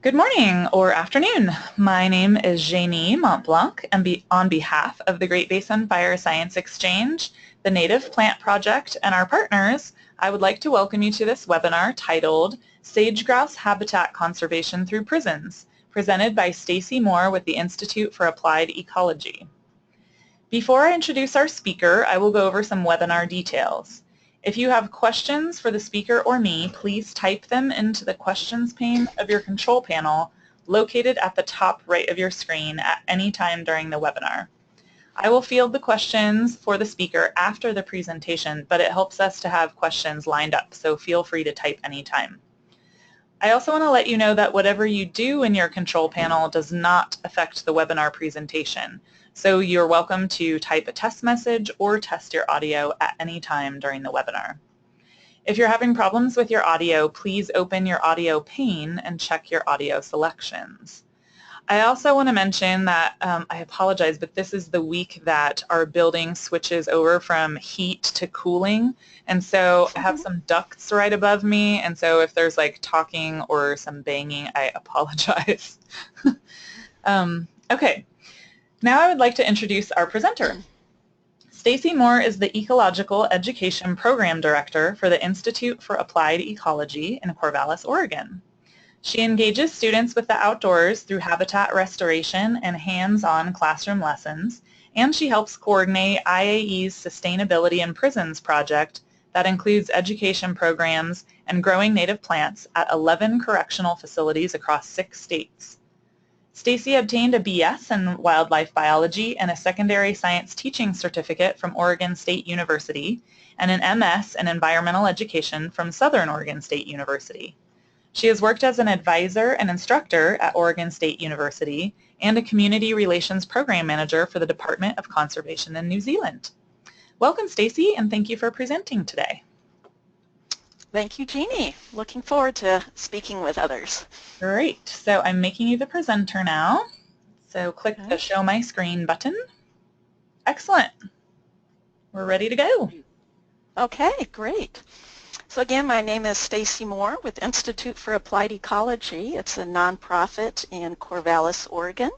Good morning or afternoon. My name is Janie Montblanc, and on behalf of the Great Basin Fire Science Exchange, the Native Plant Project, and our partners, I would like to welcome you to this webinar titled Sage Grouse Habitat Conservation Through Prisons, presented by Stacy Moore with the Institute for Applied Ecology. Before I introduce our speaker, I will go over some webinar details. If you have questions for the speaker or me, please type them into the questions pane of your control panel located at the top right of your screen at any time during the webinar. I will field the questions for the speaker after the presentation, but it helps us to have questions lined up, so feel free to type anytime. I also want to let you know that whatever you do in your control panel does not affect the webinar presentation. So you're welcome to type a test message or test your audio at any time during the webinar. If you're having problems with your audio, please open your audio pane and check your audio selections. I also want to mention that I apologize, but this is the week that our building switches over from heat to cooling, and so I have some ducts right above me, and so if there's like talking or some banging, I apologize. Okay, now I would like to introduce our presenter. Stacy Moore is the Ecological Education Program Director for the Institute for Applied Ecology in Corvallis, Oregon. She engages students with the outdoors through habitat restoration and hands-on classroom lessons, and she helps coordinate IAE's Sustainability in Prisons project that includes education programs and growing native plants at 11 correctional facilities across 6 states. Stacy obtained a BS in wildlife biology and a secondary science teaching certificate from Oregon State University and an MS in environmental education from Southern Oregon State University. She has worked as an advisor and instructor at Oregon State University and a community relations program manager for the Department of Conservation in New Zealand. Welcome, Stacy, and thank you for presenting today. Thank you, Jeannie. Looking forward to speaking with others. Great. So I'm making you the presenter now. So click the Show My Screen button. Excellent. We're ready to go. Okay, great. So again, my name is Stacy Moore with Institute for Applied Ecology. It's a nonprofit in Corvallis, Oregon,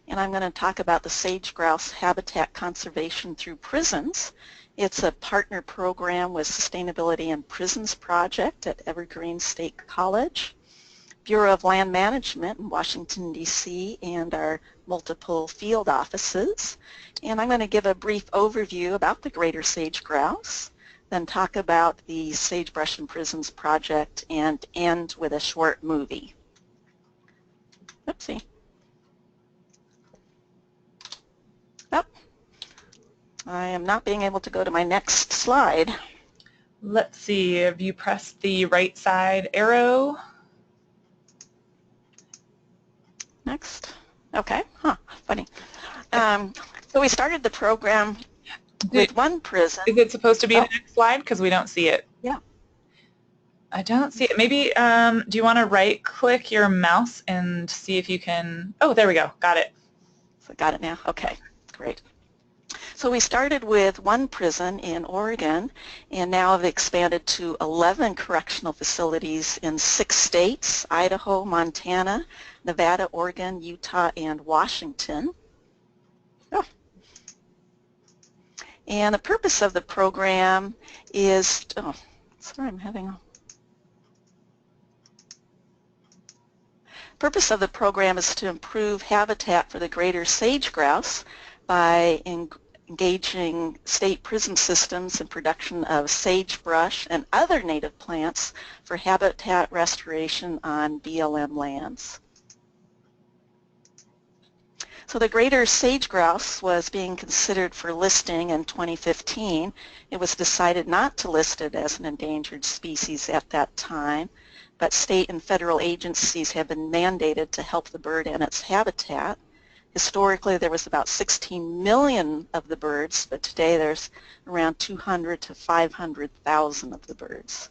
and I'm going to talk about the sage grouse habitat conservation through prisons. It's a partner program with Sustainability in Prisons Project at Evergreen State College, Bureau of Land Management in Washington, D.C., and our multiple field offices. And I'm going to give a brief overview about the greater sage grouse, then talk about the Sagebrush in Prisons project, and end with a short movie. Oopsie. Oh, I am not being able to go to my next slide. Let's see, have you pressed the right side arrow? Next. Okay, funny. So we started the program with one prison. Is it supposed to be the next slide? Because we don't see it. Yeah. I don't see it. Maybe, do you want to right-click your mouse and see if you can, oh, there we go. Got it. So got it now? Okay, great. So we started with one prison in Oregon and now have expanded to 11 correctional facilities in 6 states, Idaho, Montana, Nevada, Oregon, Utah, and Washington. And the purpose of the program is, Purpose of the program is to improve habitat for the greater sage grouse by engaging state prison systems in production of sagebrush and other native plants for habitat restoration on BLM lands. So the greater sage grouse was being considered for listing in 2015. It was decided not to list it as an endangered species at that time, but state and federal agencies have been mandated to help the bird and its habitat. Historically, there was about 16 million of the birds, but today there's around 200 to 500,000 of the birds.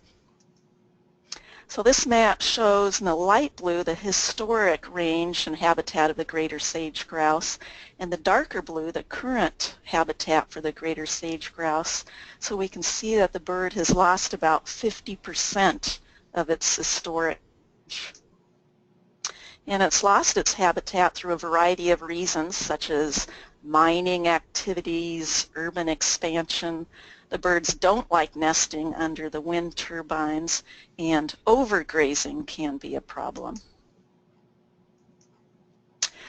So this map shows in the light blue the historic range and habitat of the greater sage grouse, and the darker blue the current habitat for the greater sage grouse. So we can see that the bird has lost about 50% of its historic range. And it's lost its habitat through a variety of reasons, such as mining activities, urban expansion. The birds don't like nesting under the wind turbines, and overgrazing can be a problem.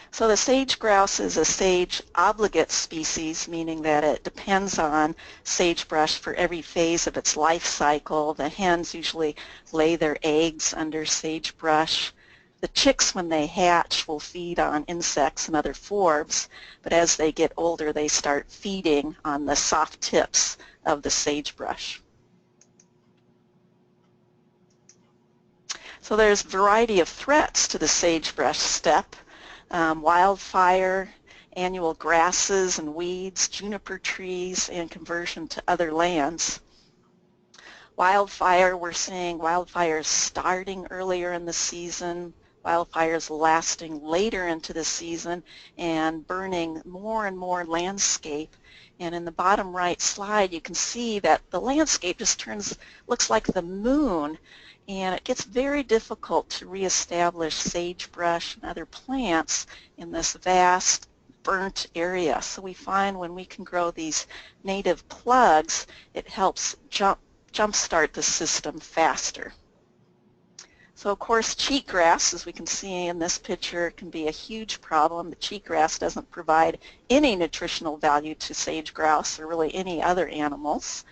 So the sage grouse is a sage obligate species, meaning that it depends on sagebrush for every phase of its life cycle. The hens usually lay their eggs under sagebrush. The chicks, when they hatch, will feed on insects and other forbs, but as they get older, they start feeding on the soft tips of the sagebrush. So there's a variety of threats to the sagebrush steppe. Wildfire, annual grasses and weeds, juniper trees, and conversion to other lands. Wildfire, we're seeing wildfires starting earlier in the season, wildfires lasting later into the season and burning more and more landscape. And in the bottom right slide you can see that the landscape just looks like the moon, and it gets very difficult to reestablish sagebrush and other plants in this vast burnt area. So we find when we can grow these native plugs, it helps jumpstart the system faster. So of course cheatgrass, as we can see in this picture, can be a huge problem. The cheatgrass doesn't provide any nutritional value to sage grouse or really any other animals.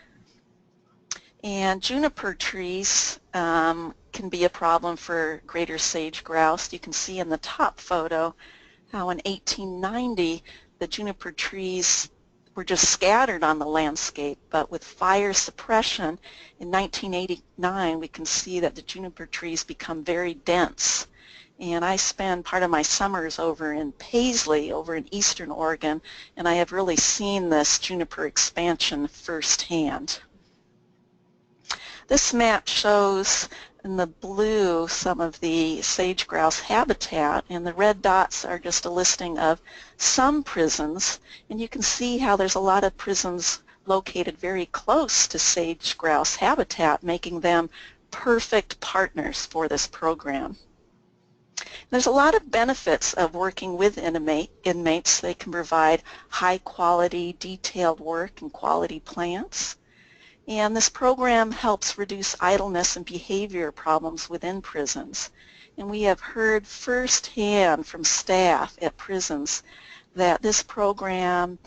And juniper trees can be a problem for greater sage grouse. You can see in the top photo how in 1890 the juniper trees were just scattered on the landscape, but with fire suppression in 1989 we can see that the juniper trees become very dense. And I spend part of my summers over in Paisley, over in eastern Oregon, and I have really seen this juniper expansion firsthand. This map shows in the blue some of the sage grouse habitat, and the red dots are just a listing of some prisons, and you can see how there's a lot of prisons located very close to sage grouse habitat, making them perfect partners for this program. There's a lot of benefits of working with inmates. They can provide high quality, detailed work and quality plants. And this program helps reduce idleness and behavior problems within prisons. And we have heard firsthand from staff at prisons that this program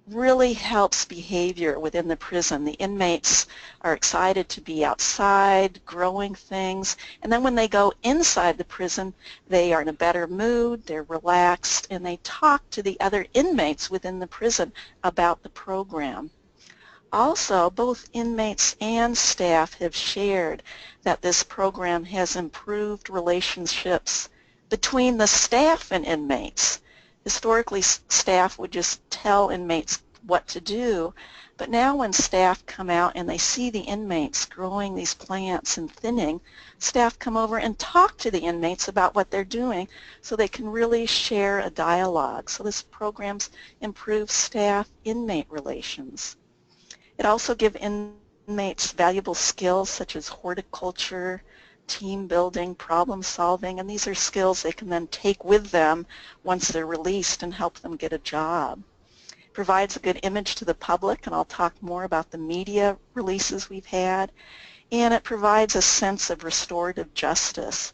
really helps behavior within the prison. The inmates are excited to be outside, growing things, and then when they go inside the prison, they are in a better mood, they're relaxed, and they talk to the other inmates within the prison about the program. Also, both inmates and staff have shared that this program has improved relationships between the staff and inmates. Historically, staff would just tell inmates what to do, but now when staff come out and they see the inmates growing these plants and thinning, staff come over and talk to the inmates about what they're doing so they can really share a dialogue. So this program's improved staff-inmate relations. It also gives inmates valuable skills such as horticulture, team building, problem solving, and these are skills they can then take with them once they're released and help them get a job. It provides a good image to the public, and I'll talk more about the media releases we've had, and it provides a sense of restorative justice.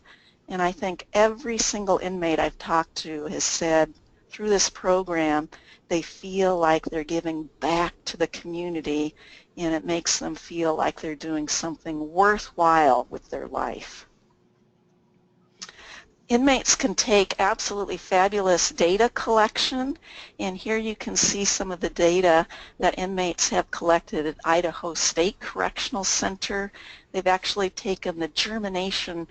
And I think every single inmate I've talked to has said through this program they feel like they're giving back to the community, and it makes them feel like they're doing something worthwhile with their life. Inmates can take absolutely fabulous data collection, and here you can see some of the data that inmates have collected at Idaho State Correctional Center. They've actually taken the germination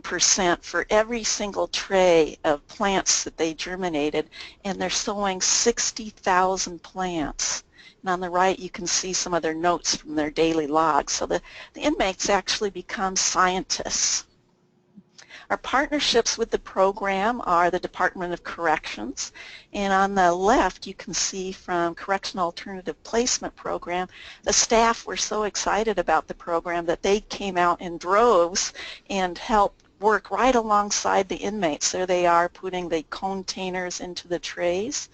percent for every single tray of plants that they germinated, and they're sowing 60,000 plants. And on the right you can see some of their notes from their daily logs. So the inmates actually become scientists. Our partnerships with the program are the Department of Corrections, and on the left you can see from Correctional Alternative Placement Program, the staff were so excited about the program that they came out in droves and helped work right alongside the inmates. There they are putting the containers into the trays,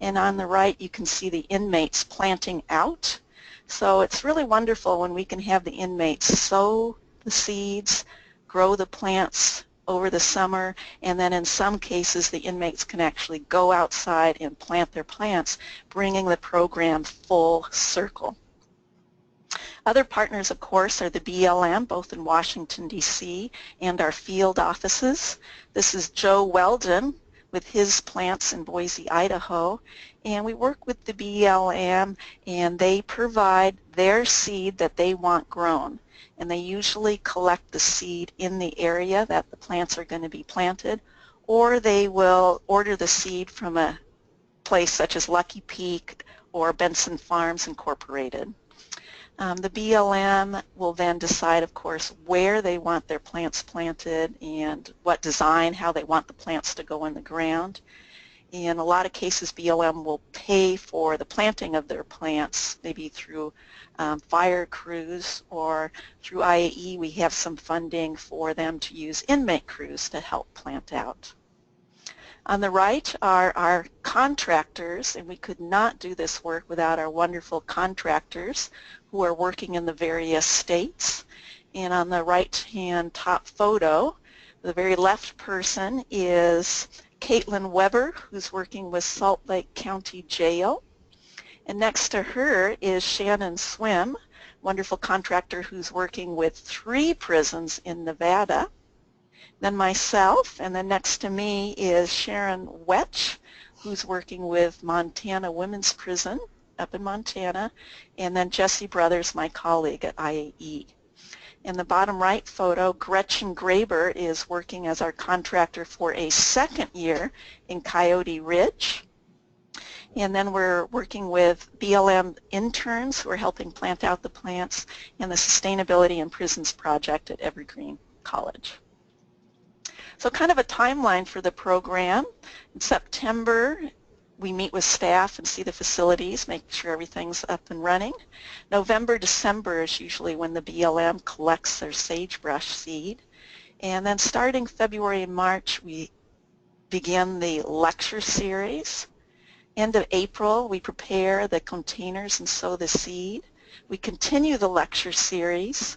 and on the right you can see the inmates planting out. So it's really wonderful when we can have the inmates sow the seeds, grow the plants over the summer, and then in some cases the inmates can actually go outside and plant their plants, bringing the program full circle. Other partners, of course, are the BLM, both in Washington, D.C., and our field offices. This is Joe Weldon with his plants in Boise, Idaho, and we work with the BLM, and they provide their seed that they want grown. And they usually collect the seed in the area that the plants are going to be planted, or they will order the seed from a place such as Lucky Peak or Benson Farms Incorporated. The BLM will then decide, of course, where they want their plants planted and what design, how they want the plants to go in the ground. In a lot of cases, BLM will pay for the planting of their plants, maybe through fire crews, or through IAE we have some funding for them to use inmate crews to help plant out. On the right are our contractors, and we could not do this work without our wonderful contractors who are working in the various states. And on the right-hand top photo, the very left person is Caitlin Weber, who's working with Salt Lake County Jail. And next to her is Shannon Swim, wonderful contractor who's working with 3 prisons in Nevada. Then myself, and then next to me is Sharon Wetch, who's working with Montana Women's Prison up in Montana, and then Jesse Brothers, my colleague at IAE. In the bottom right photo, Gretchen Graber is working as our contractor for a 2nd year in Coyote Ridge. And then we're working with BLM interns who are helping plant out the plants, and the Sustainability in Prisons project at Evergreen College. So kind of a timeline for the program. In September, we meet with staff and see the facilities, make sure everything's up and running. November, December is usually when the BLM collects their sagebrush seed. And then starting February and March, we begin the lecture series. End of April, we prepare the containers and sow the seed. We continue the lecture series.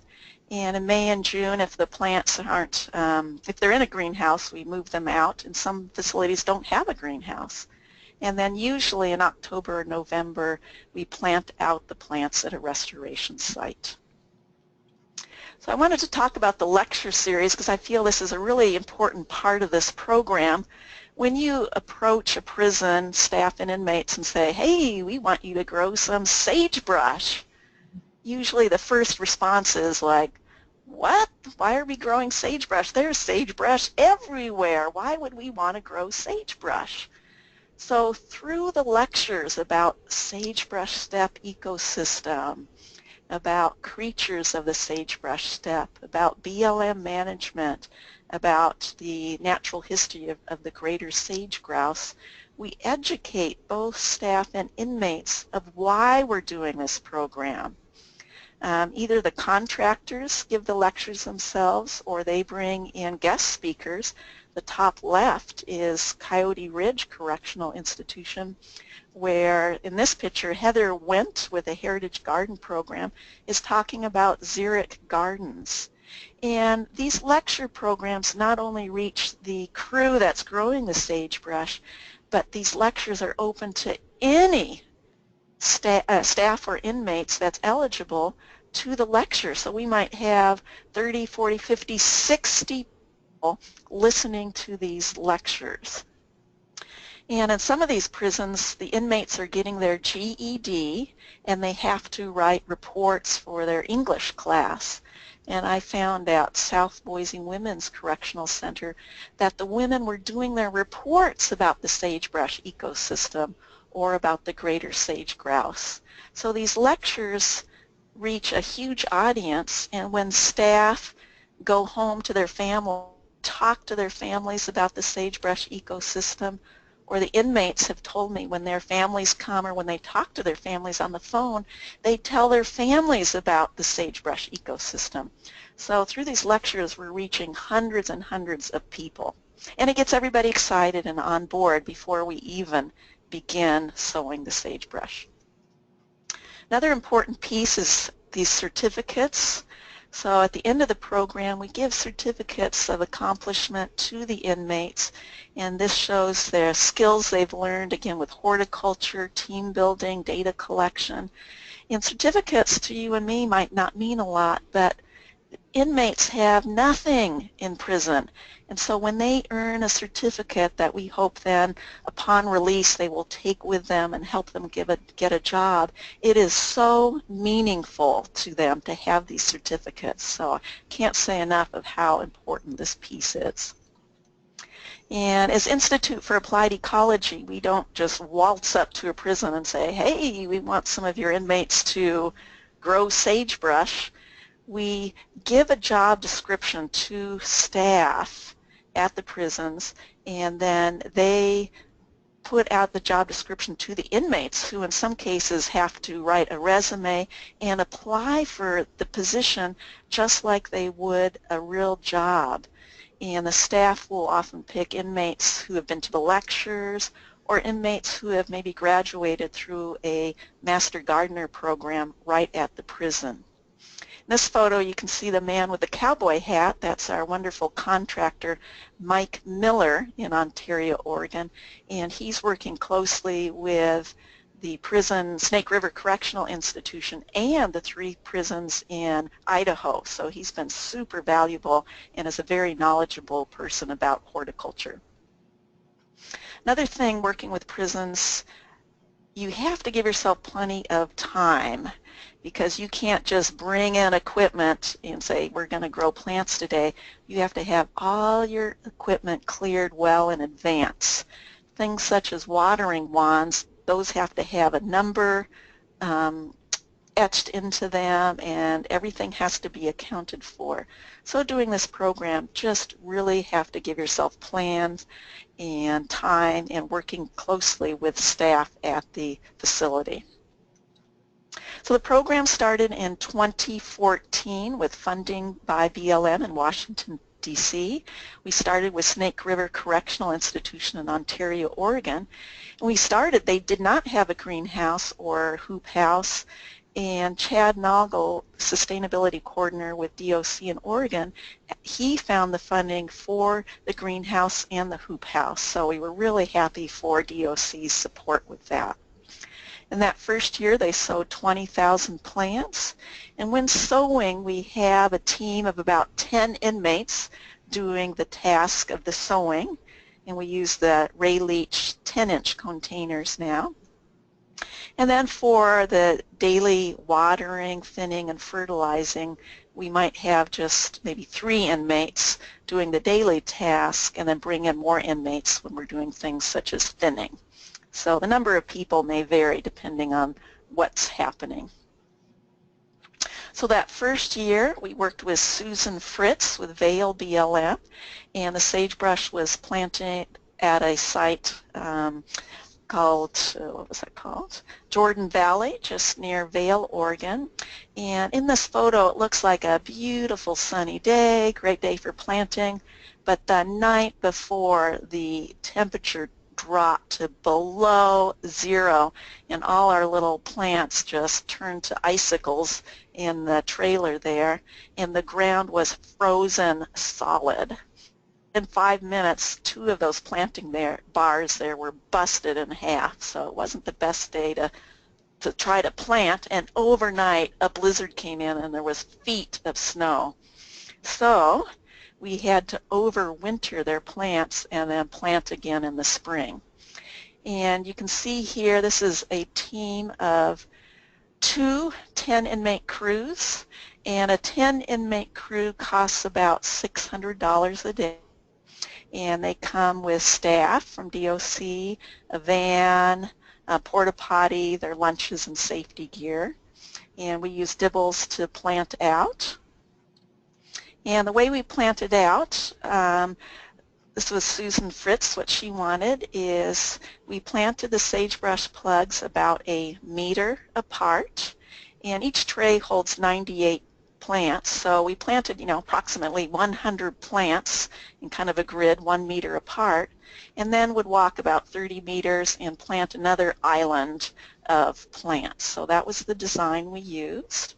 And in May and June, if the plants aren't, if they're in a greenhouse, we move them out, and some facilities don't have a greenhouse. And then usually in October or November, we plant out the plants at a restoration site. So I wanted to talk about the lecture series because I feel this is a really important part of this program. When you approach a prison staff and inmates and say, hey, we want you to grow some sagebrush, usually the first response is like, what? Why are we growing sagebrush? There's sagebrush everywhere. Why would we want to grow sagebrush? So through the lectures about sagebrush steppe ecosystem, about creatures of the sagebrush steppe, about BLM management, about the natural history of the greater sage grouse, we educate both staff and inmates of why we're doing this program. Either the contractors give the lectures themselves or they bring in guest speakers. The top left is Coyote Ridge Correctional Institution, where in this picture Heather Wendt with the Heritage Garden Program is talking about xeric gardens. And these lecture programs not only reach the crew that's growing the sagebrush, but these lectures are open to any staff or inmates that's eligible to the lecture. So we might have 30, 40, 50, 60 people listening to these lectures. And in some of these prisons, the inmates are getting their GED and they have to write reports for their English class. And I found at South Boise Women's Correctional Center that the women were doing their reports about the sagebrush ecosystem or about the greater sage grouse. So these lectures reach a huge audience, and when staff go home to their family, talk to their families about the sagebrush ecosystem, or the inmates have told me when their families come or when they talk to their families on the phone, they tell their families about the sagebrush ecosystem. So through these lectures, we're reaching hundreds and hundreds of people. And it gets everybody excited and on board before we even begin sowing the sagebrush. Another important piece is these certificates. So at the end of the program, we give certificates of accomplishment to the inmates, and this shows their skills they've learned, again, with horticulture, team building, data collection. And certificates to you and me might not mean a lot, but inmates have nothing in prison. And so when they earn a certificate that we hope then upon release they will take with them and help them get a job, it is so meaningful to them to have these certificates. So I can't say enough of how important this piece is. And as Institute for Applied Ecology, we don't just waltz up to a prison and say, hey, we want some of your inmates to grow sagebrush. We give a job description to staff at the prisons, and then they put out the job description to the inmates, who in some cases have to write a resume and apply for the position just like they would a real job. And the staff will often pick inmates who have been to the lectures or inmates who have maybe graduated through a Master Gardener program right at the prison. In this photo, you can see the man with the cowboy hat. That's our wonderful contractor, Mike Miller in Ontario, Oregon, and he's working closely with the prison, Snake River Correctional Institution, and the 3 prisons in Idaho. So he's been super valuable and is a very knowledgeable person about horticulture. Another thing working with prisons, you have to give yourself plenty of time, because you can't just bring in equipment and say, we're going to grow plants today. You have to have all your equipment cleared well in advance. Things such as watering wands, those have to have a number etched into them, and everything has to be accounted for. So doing this program, just really have to give yourself plans and time and working closely with staff at the facility. So the program started in 2014 with funding by BLM in Washington, D.C. We started with Snake River Correctional Institution in Ontario, Oregon. When we started, they did not have a greenhouse or hoop house, and Chad Noggle, Sustainability Coordinator with DOC in Oregon, he found the funding for the greenhouse and the hoop house. So we were really happy for DOC's support with that. In that first year, they sowed 20,000 plants, and when sowing, we have a team of about 10 inmates doing the task of the sowing, and we use the Ray Leach 10-inch containers now. And then for the daily watering, thinning, and fertilizing, we might have just maybe 3 inmates doing the daily task, and then bring in more inmates when we're doing things such as thinning. So the number of people may vary depending on what's happening. So that first year, we worked with Susan Fritz with Vail BLM, and the sagebrush was planted at a site called, what was that called? Jordan Valley, just near Vail, Oregon. And in this photo, it looks like a beautiful sunny day, great day for planting, but the night before, the temperature dropped to below 0, and all our little plants just turned to icicles in the trailer there, and the ground was frozen solid. In 5 minutes, 2 of those planting bars there were busted in half, so it wasn't the best day to try to plant, and overnight a blizzard came in and there was feet of snow. So we had to overwinter their plants and then plant again in the spring. And you can see here, this is a team of 2 10-inmate crews, and a 10-inmate crew costs about $600 a day. And they come with staff from DOC, a van, a porta potty, their lunches and safety gear. And we use dibbles to plant out. And the way we planted out, This was Susan Fritz. What she wanted is we planted the sagebrush plugs about a meter apart, and each tray holds 98 plants. So we planted, approximately 100 plants in kind of a grid 1 meter apart, and then would walk about 30 meters and plant another island of plants. So that was the design we used.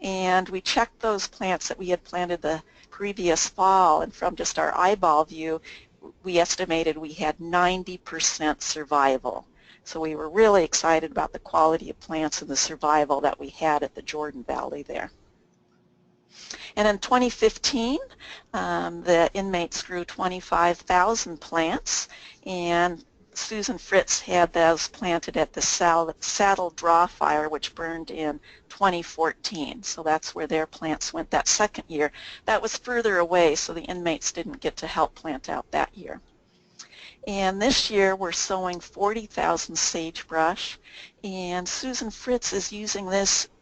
And we checked those plants that we had planted the previous fall, and from just our eyeball view, we estimated we had 90% survival. So we were really excited about the quality of plants and the survival that we had at the Jordan Valley there. And in 2015, the inmates grew 25,000 plants, and Susan Fritz had those planted at the Saddle Draw Fire, which burned in 2014. So that's where their plants went that second year. That was further away, so the inmates didn't get to help plant out that year. And this year we're sowing 40,000 sagebrush, and Susan Fritz is using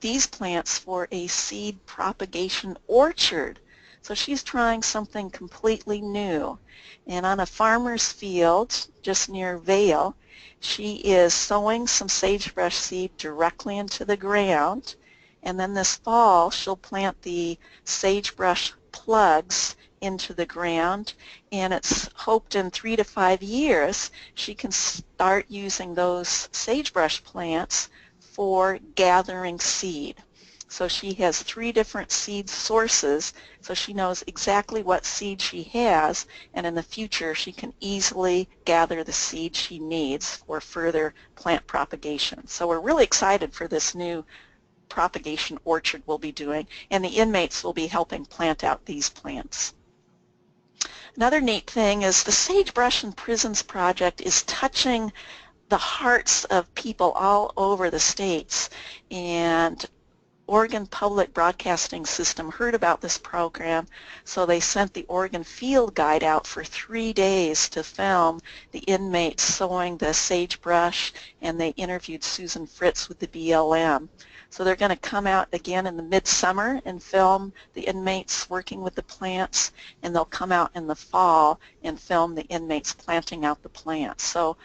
these plants for a seed propagation orchard. So she's trying something completely new. And on a farmer's field just near Vail, she is sowing some sagebrush seed directly into the ground, and then this fall she'll plant the sagebrush plugs into the ground, and it's hoped in 3 to 5 years she can start using those sagebrush plants for gathering seed. So she has 3 different seed sources, so she knows exactly what seed she has, and in the future she can easily gather the seed she needs for further plant propagation. So we're really excited for this new propagation orchard we'll be doing, and the inmates will be helping plant out these plants. Another neat thing is the Sagebrush in Prisons project is touching the hearts of people all over the states, and Oregon Public Broadcasting System heard about this program, so they sent the Oregon Field Guide out for 3 days to film the inmates sowing the sagebrush, and they interviewed Susan Fritz with the BLM. So they're going to come out again in the midsummer and film the inmates working with the plants, and they'll come out in the fall and film the inmates planting out the plants. So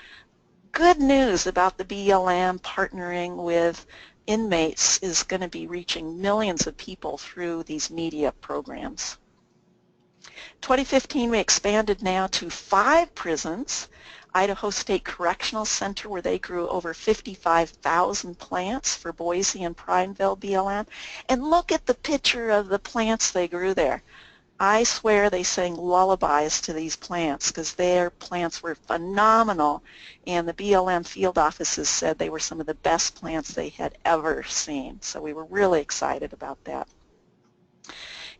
good news about the BLM partnering with inmates is going to be reaching millions of people through these media programs. 2015 we expanded now to 5 prisons. Idaho State Correctional Center, where they grew over 55,000 plants for Boise and Prineville BLM. And look at the picture of the plants they grew there. I swear they sang lullabies to these plants because their plants were phenomenal, and the BLM field offices said they were some of the best plants they had ever seen. So we were really excited about that.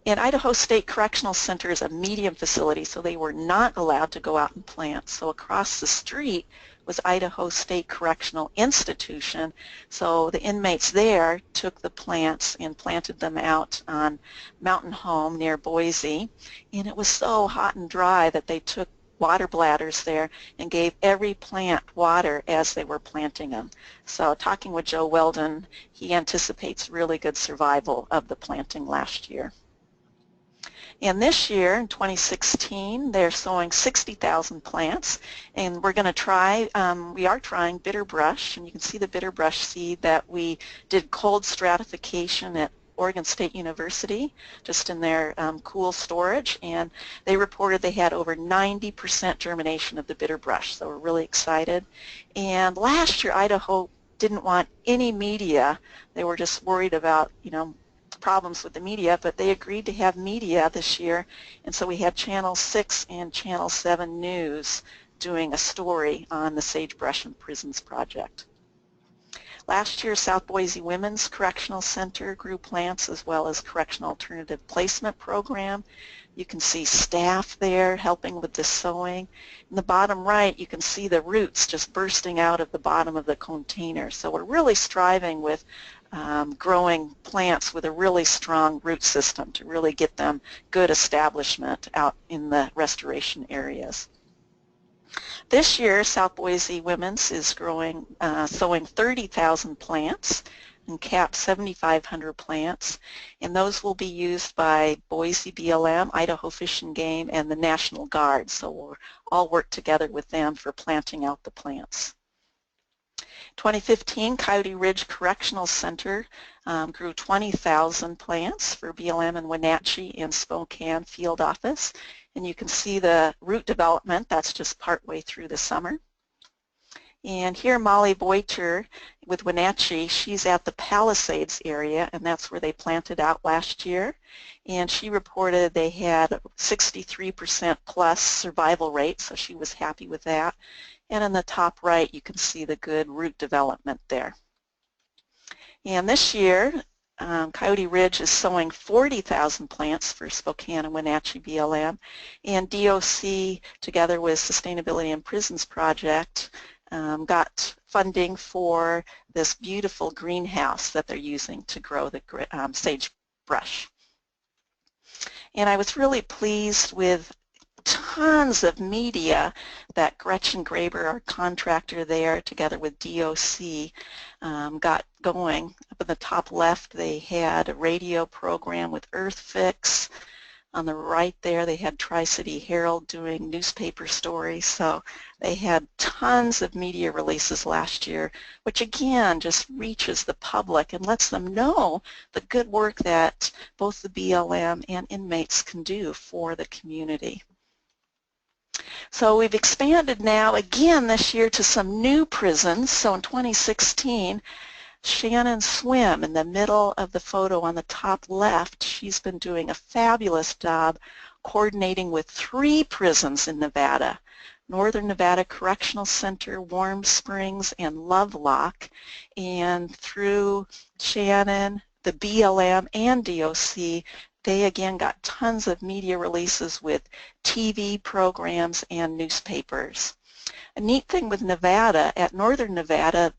And Idaho State Correctional Center is a medium facility, so they were not allowed to go out and plant. So across the street was Idaho State Correctional Institution. So the inmates there took the plants and planted them out on Mountain Home near Boise. And it was so hot and dry that they took water bladders there and gave every plant water as they were planting them. So talking with Joe Weldon, he anticipates really good survival of the planting last year. And this year, in 2016, they're sowing 60,000 plants, and we're going to try, we are trying bitterbrush, and you can see the bitterbrush seed that we did cold stratification at Oregon State University, just in their cool storage, and they reported they had over 90% germination of the bitterbrush, so we're really excited. And last year, Idaho didn't want any media. They were just worried about, problems with the media, but they agreed to have media this year, and so we had Channel 6 and Channel 7 News doing a story on the Sagebrush in Prisons project. Last year, South Boise Women's Correctional Center grew plants as well as Correctional Alternative Placement Program. You can see staff there helping with the sowing. In the bottom right, you can see the roots just bursting out of the bottom of the container. So we're really striving with growing plants with a really strong root system to really get them good establishment out in the restoration areas. This year, South Boise Women's is sowing 30,000 plants. and cap 7,500 plants, and those will be used by Boise BLM, Idaho Fish and Game, and the National Guard, so we'll all work together with them for planting out the plants. 2015, Coyote Ridge Correctional Center grew 20,000 plants for BLM and Wenatchee and Spokane field office, and you can see the root development. That's just partway through the summer. And here Molly Boiter with Wenatchee, she's at the Palisades area, and that's where they planted out last year. And she reported they had 63% plus survival rate, so she was happy with that. And in the top right, you can see the good root development there. And this year, Coyote Ridge is sowing 40,000 plants for Spokane and Wenatchee BLM, and DOC, together with Sustainability in Prisons Project, got funding for this beautiful greenhouse that they're using to grow the sagebrush. And I was really pleased with tons of media that Gretchen Graber, our contractor there, together with DOC, got going. Up in the top left, they had a radio program with EarthFix. On the right there, they had Tri-City Herald doing newspaper stories. So they had tons of media releases last year, which again just reaches the public and lets them know the good work that both the BLM and inmates can do for the community. So we've expanded now again this year to some new prisons. So in 2016, Shannon Swim in the middle of the photo on the top left, she's been doing a fabulous job coordinating with 3 prisons in Nevada, Northern Nevada Correctional Center, Warm Springs, and Lovelock. And through Shannon, the BLM, and DOC, they again got tons of media releases with TV programs and newspapers. A neat thing with Nevada, at Northern Nevada,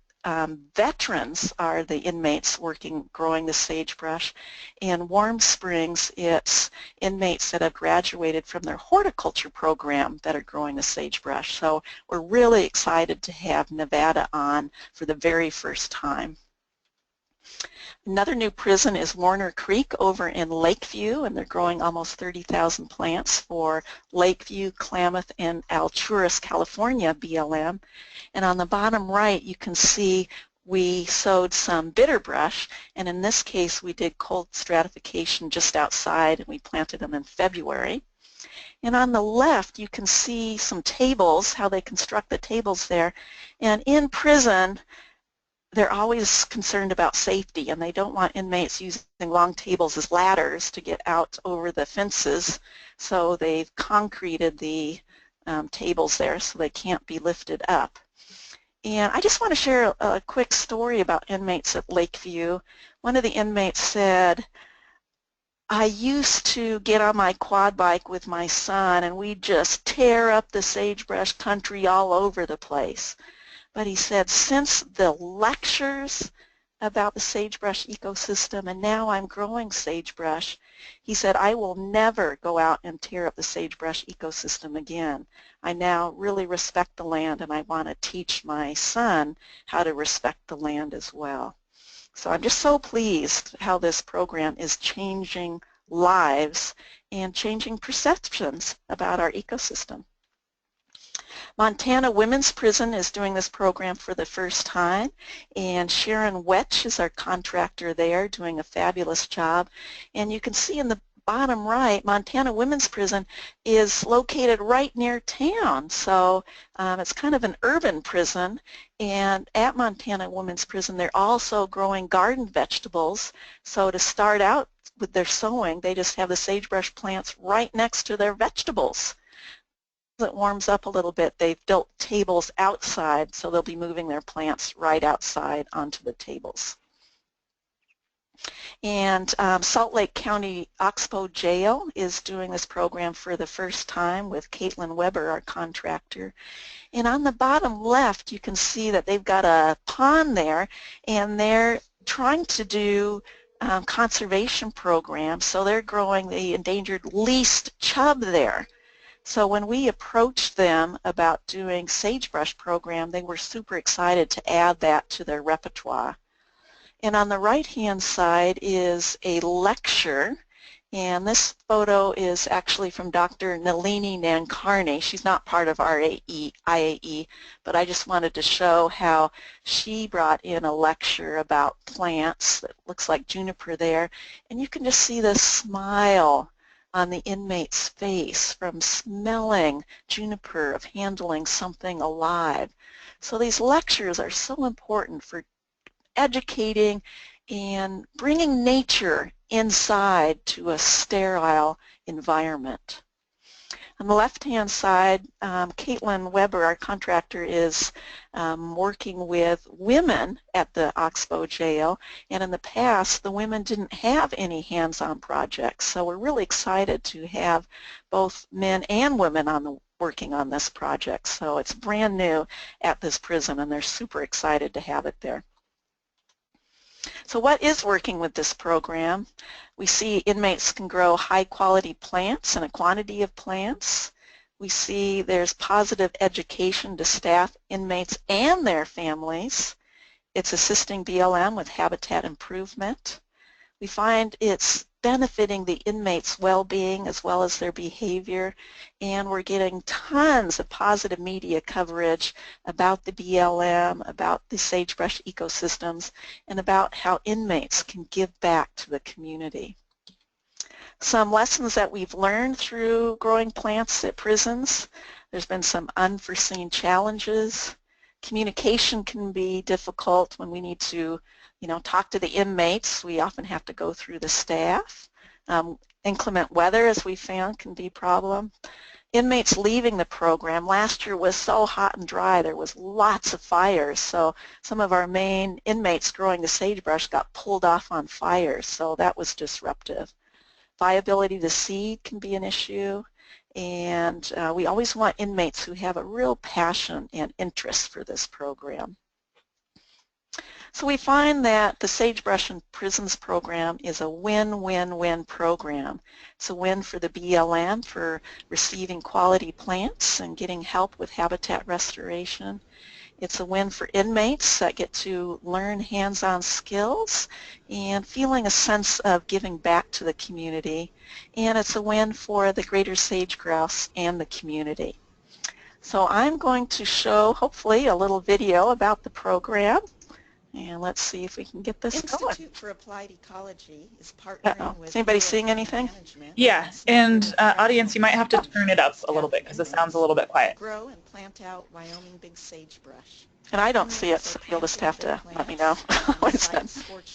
veterans are the inmates growing the sagebrush. In Warm Springs, it's inmates that have graduated from their horticulture program that are growing the sagebrush. So we're really excited to have Nevada on for the very first time. Another new prison is Warner Creek over in Lakeview, and they're growing almost 30,000 plants for Lakeview, Klamath, and Alturas, California BLM. And on the bottom right, you can see we sowed some bitterbrush, and in this case we did cold stratification just outside, and we planted them in February. And on the left, you can see some tables, how they construct the tables there. And in prison, they're always concerned about safety, and they don't want inmates using long tables as ladders to get out over the fences, so they've concreted the tables there so they can't be lifted up. And I just want to share a quick story about inmates at Lakeview. One of the inmates said, I used to get on my quad bike with my son and we'd just tear up the sagebrush country all over the place. But he said, since the lectures about the sagebrush ecosystem and now I'm growing sagebrush, he said, I will never go out and tear up the sagebrush ecosystem again. I now really respect the land and I want to teach my son how to respect the land as well. So I'm just so pleased how this program is changing lives and changing perceptions about our ecosystem. Montana Women's Prison is doing this program for the first time, and Sharon Wetch is our contractor there doing a fabulous job. And you can see in the bottom right, Montana Women's Prison is located right near town, so it's kind of an urban prison. And at Montana Women's Prison, they're also growing garden vegetables. So to start out with their sowing, they just have the sagebrush plants right next to their vegetables. It warms up a little bit, they've built tables outside, so they'll be moving their plants right outside onto the tables. And Salt Lake County Oxbow Jail is doing this program for the first time with Caitlin Weber, our contractor. And on the bottom left, you can see that they've got a pond there, and they're trying to do conservation programs, so they're growing the endangered least chub there. So when we approached them about doing sagebrush program, they were super excited to add that to their repertoire. And on the right-hand side is a lecture, and this photo is actually from Dr. Nalini Nankarni. She's not part of our IAE, but I just wanted to show how she brought in a lecture about plants that looks like juniper there, and you can just see the smile on the inmate's face from smelling juniper, of handling something alive. So these lectures are so important for educating and bringing nature inside to a sterile environment. On the left-hand side, Caitlin Weber, our contractor, is working with women at the Oxbow jail, and in the past the women didn't have any hands-on projects, so we're really excited to have both men and women working on this project. So it's brand new at this prison, and they're super excited to have it there. So what is working with this program? We see inmates can grow high-quality plants and a quantity of plants. We see there's positive education to staff, inmates, and their families. It's assisting BLM with habitat improvement. We find it's benefiting the inmates' well-being as well as their behavior, and we're getting tons of positive media coverage about the BLM, about the sagebrush ecosystems, and about how inmates can give back to the community. Some lessons that we've learned through growing plants at prisons: there's been some unforeseen challenges. Communication can be difficult when we need to talk to the inmates. We often have to go through the staff. Inclement weather, as we found, can be a problem. Inmates leaving the program. Last year was so hot and dry, there was lots of fires, so some of our main inmates growing the sagebrush got pulled off on fires, so that was disruptive. Viability to seed can be an issue, and we always want inmates who have a real passion and interest for this program. So we find that the Sagebrush in Prisons program is a win-win-win program. It's a win for the BLM for receiving quality plants and getting help with habitat restoration. It's a win for inmates that get to learn hands-on skills and feeling a sense of giving back to the community. And it's a win for the greater sage grouse and the community. So I'm going to show, hopefully, a little video about the program. And let's see if we can get this going. Institute for Applied Ecology is partnering with Is anybody seeing anything? Yeah, and audience, you might have to turn it up a little bit because it sounds a little bit quiet. Grow and plant out Wyoming big sagebrush. And I don't see it, so you'll just have to let me know when it's done.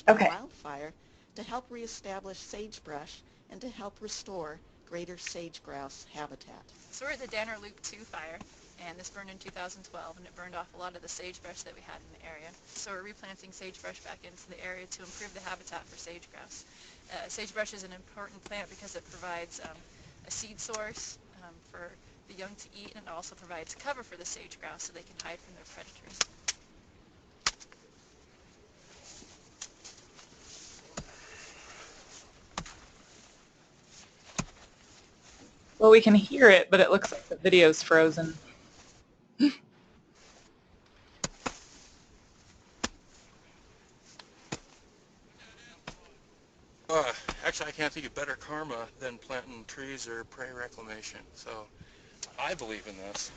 Okay. Wildfire to help reestablish sagebrush and to help restore greater sage grouse habitat. So we're at the Danner Loop 2 fire, and this burned in 2012, and it burned off a lot of the sagebrush that we had in the area. So we're replanting sagebrush back into the area to improve the habitat for sage grouse. Sagebrush is an important plant because it provides a seed source for the young to eat, and it also provides cover for the sage grouse so they can hide from their predators. Well, we can hear it, but it looks like the video's frozen. Actually, I can't think of better karma than planting trees or prairie reclamation. So I believe in this.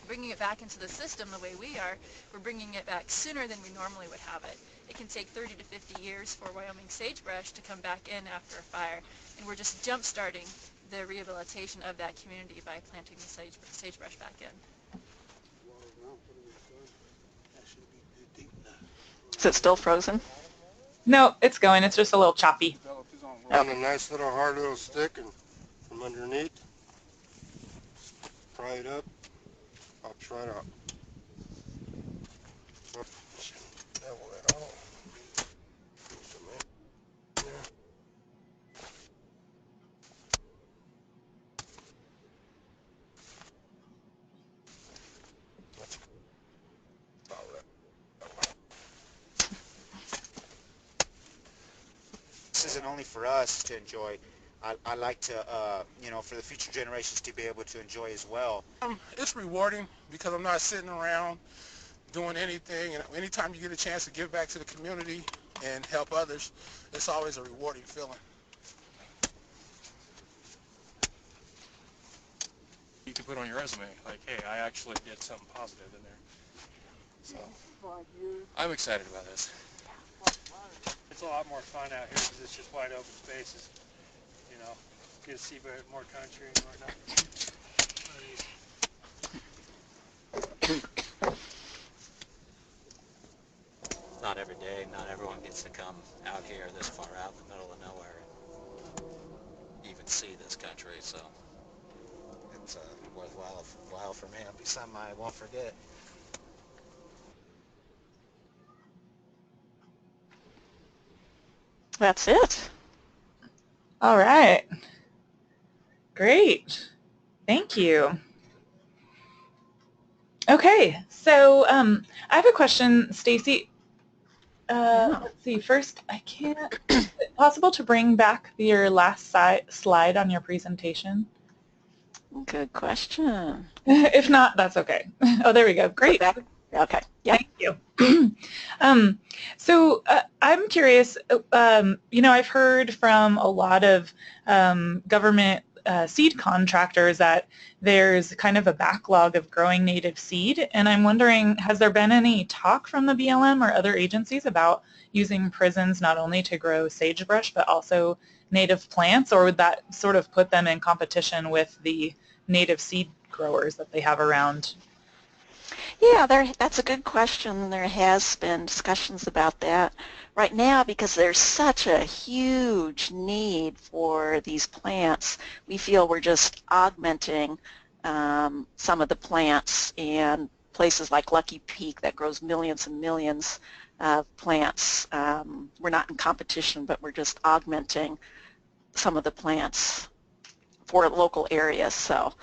Bringing it back into the system the way we are, we're bringing it back sooner than we normally would have it. It can take 30 to 50 years for Wyoming sagebrush to come back in after a fire, and we're just jump-starting the rehabilitation of that community by planting the sagebrush back in. Is it still frozen? No, it's going. It's just a little choppy. On a nice little hard little stick and from underneath, pry it up, pops right out. Level it all. This isn't only for us to enjoy. I like to, you know, for the future generations to be able to enjoy as well. It's rewarding because I'm not sitting around doing anything, and anytime you get a chance to give back to the community and help others, it's always a rewarding feeling. You can put on your resume, like, hey, I actually did something positive in there. So I'm excited about this. It's a lot more fun out here because it's just wide open spaces. You know, get to see more country and whatnot. Not every day, not everyone gets to come out here this far out in the middle of nowhere and even see this country, so it's worthwhile for me. It'll be something I won't forget. That's it. All right. Great. Thank you. Okay, so I have a question, Stacy. Let's see. First, I can't. Is it possible to bring back your last slide on your presentation? Good question. If not, that's okay. Oh, there we go. Great. Okay. Yeah. Thank you. So I'm curious. You know, I've heard from a lot of government seed contractors that there's kind of a backlog of growing native seed, and I'm wondering, has there been any talk from the BLM or other agencies about using prisons not only to grow sagebrush but also native plants, or would that sort of put them in competition with the native seed growers that they have around? Yeah, that's a good question. There has been discussions about that. Right now, because there's such a huge need for these plants, we feel we're just augmenting some of the plants, and places like Lucky Peak that grows millions and millions of plants. We're not in competition, but we're just augmenting some of the plants for local areas. So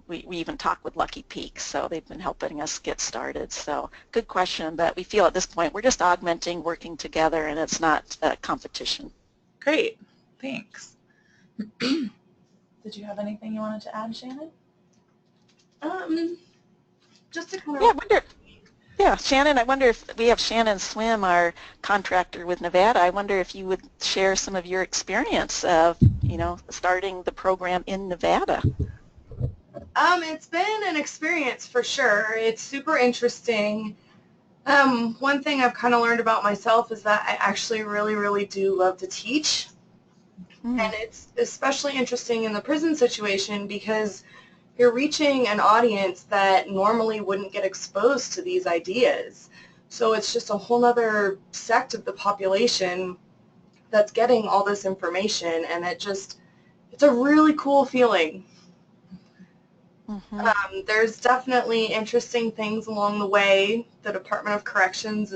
we even talked with Lucky Peak, so they've been helping us get started. So good question, but we feel at this point we're just augmenting, working together, and it's not a competition. Great, thanks. Did you have anything you wanted to add, Shannon? Just to kind of... Yeah, Shannon, I wonder if we have Shannon Swim, our contractor with Nevada. I wonder if you would share some of your experience of, you know, starting the program in Nevada. It's been an experience for sure. It's super interesting. One thing I've kind of learned about myself is that I actually really do love to teach. And it's especially interesting in the prison situation because you're reaching an audience that normally wouldn't get exposed to these ideas. So it's just a whole other sect of the population that's getting all this information, and it's a really cool feeling. There's definitely interesting things along the way. The Department of Corrections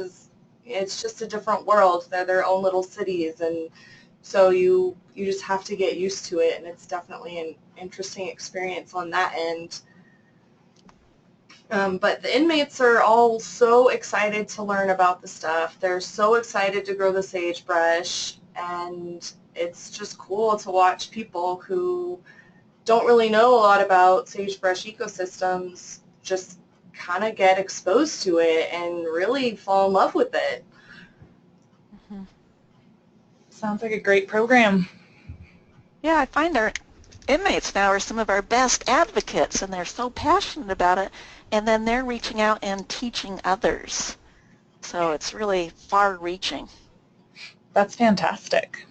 it's just a different world. They're their own little cities, and so you just have to get used to it, and it's definitely an interesting experience on that end. But the inmates are all so excited to learn about the stuff. They're so excited to grow the sagebrush, and it's just cool to watch people who don't really know a lot about sagebrush ecosystems just kind of get exposed to it and really fall in love with it. Sounds like a great program. Yeah, I find our inmates now are some of our best advocates, and they're so passionate about it, and then they're reaching out and teaching others. So it's really far-reaching. That's fantastic.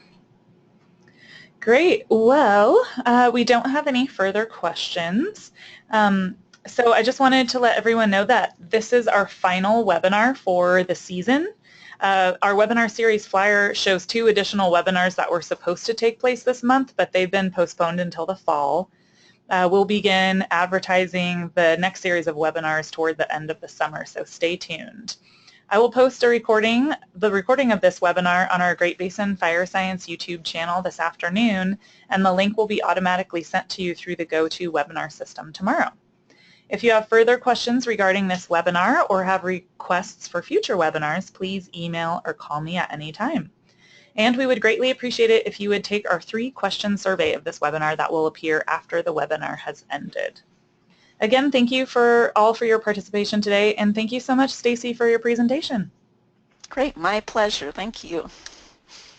Great. Well, we don't have any further questions. So I just wanted to let everyone know that this is our final webinar for the season. Our webinar series flyer shows 2 additional webinars that were supposed to take place this month, but they've been postponed until the fall. We'll begin advertising the next series of webinars toward the end of the summer, so stay tuned. I will post the recording of this webinar on our Great Basin Fire Science YouTube channel this afternoon, and the link will be automatically sent to you through the GoToWebinar system tomorrow. If you have further questions regarding this webinar or have requests for future webinars, please email or call me at any time. And we would greatly appreciate it if you would take our 3-question survey of this webinar that will appear after the webinar has ended. Again, thank you for your participation today, and thank you so much, Stacy, for your presentation. Great, my pleasure. Thank you.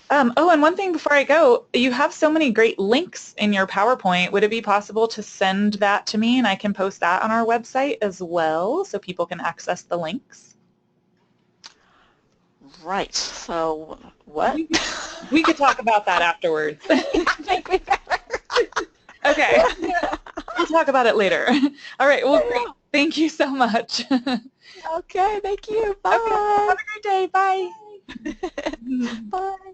Oh, and one thing before I go, you have so many great links in your PowerPoint. Would it be possible to send that to me and I can post that on our website as well so people can access the links? Right, so what? We could talk about that afterwards. I think we better. Okay, we'll talk about it later. All right, well, great. Thank you so much. Okay, thank you. Bye. Okay, have a great day. Bye. Bye.